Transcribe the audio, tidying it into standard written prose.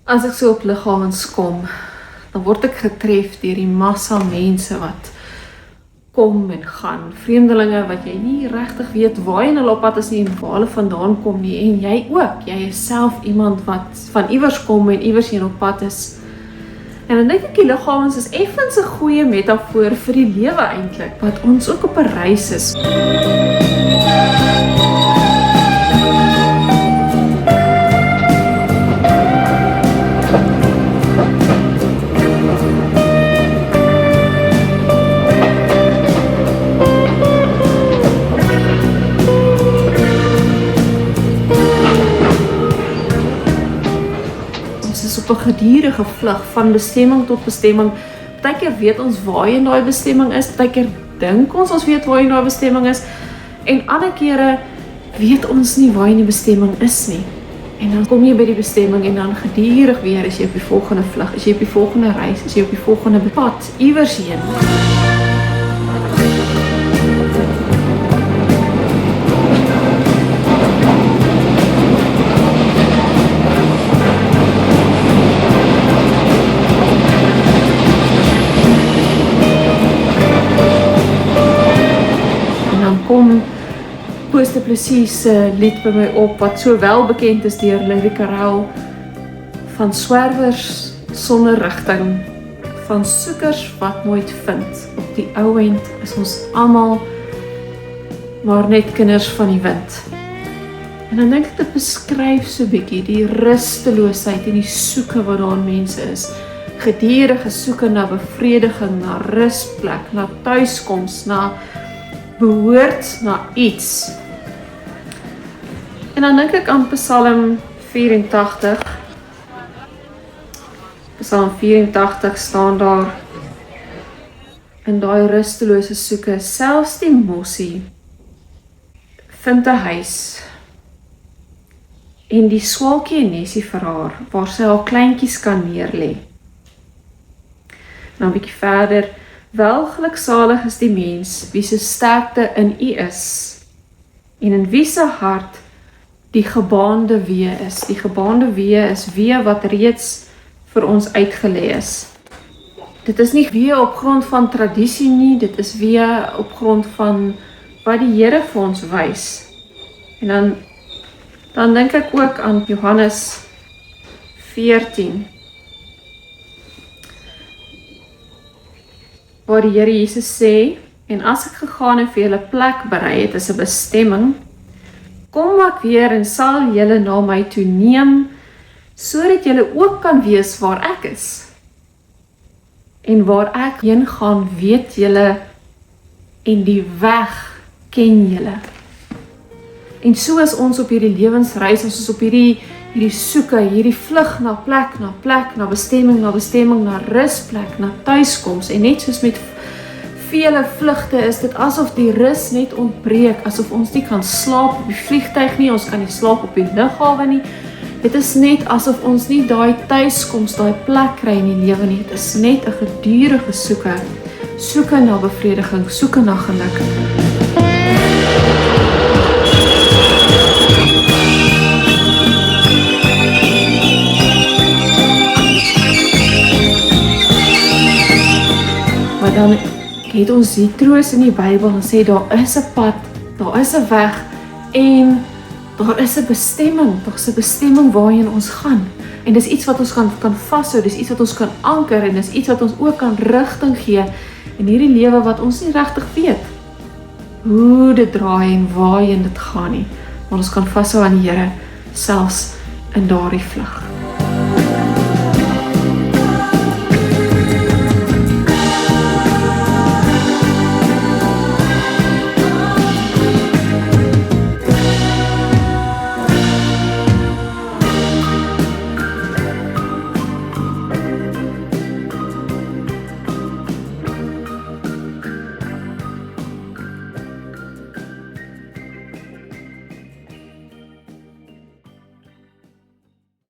As ek so op liggawens kom, dan word ek getref deur die massa mense wat kom en gaan, vreemdelinge wat jy nie regtig weet waarheen hulle op pad is nie en waar hulle vandaan kom nie, en jy ook, jy is self iemand wat van iewers kom en iewers heen op pad is. En dan dink ek die liggawens is effens 'n goeie metafoor vir die lewe eintlik, wat ons ook op 'n reis is. Op 'n gedurende vlug van bestemming tot bestemming. Partykeer weet ons waarheen daai bestemming is, partykeer dink ons weet waarheen daai bestemming is, en ander kere weet ons nie waarheen die bestemming is nie. En dan kom jy by die bestemming en dan gedurig weer is jy op die volgende vlug, is jy op die volgende reis, is jy op die volgende pad iewers heen. Kom Koos Du Plessis se lied by my op, wat so wel bekend is deur Lyrica Rel, van swerwers sonder rigting, van soekers wat nooit vind. Op die ou end is ons almal maar net kinders van die wind. En dan dink ek dit beskryf so bietjie die rusteloosheid en die soeke wat daar in mense is. Gedurende soeke na bevrediging, na rusplek, na tuiskoms, na behoort na iets. En dan dink ek aan Psalm 84. Psalm 84 staan daar in daai rustelose soeke, selfs die mossie vind 'n huis en die swaalkie 'n nesie vir haar, waar sy haar kleintjies kan neerlê. Nou 'n bietjie verder, wel geluksalig is die mens, wie se sterkte in U is, en in wie se hart die gebaande wee is. Die gebaande wee is wee wat reeds vir ons uitgelê is. Dit is nie wee op grond van tradisie nie, dit is wee op grond van wat die Here vir ons wys. En dan dink ek ook aan Johannes 14, waar die Here Jesus sê, en as ek gegaan en vir julle plek berei het, is 'n bestemming, kom ek weer en sal julle na my toe neem, sodat julle ook kan wees waar ek is. En waar ek heen gaan, weet julle, en die weg ken julle. En so is ons op hierdie lewensreis, ons is op hierdie soeke, hierdie vlug na plek, na bestemming, na rusplek, na tuiskoms. En net soos met vele vlugte is dit asof die rus net ontbreek, asof ons nie kan slaap op die vliegtuig nie, ons kan nie slaap op die lughawe nie. Dit is net asof ons nie daai tuiskoms, daai plek kry in die lewe nie. Dit is net 'n gedurende soeke na bevrediging, soeke na geluk. Maar dan het ons die troos in die Bybel en sê daar is 'n pad, daar is 'n weg en daar is 'n bestemming, daar is 'n bestemming waarheen ons gaan. En dis iets wat ons kan vashou, dis iets wat ons kan anker en dis iets wat ons ook kan rigting gee in hierdie lewe wat ons nie regtig weet hoe dit draai en waarheen dit gaan nie. Maar ons kan vashou aan die Here selfs in daardie vlug.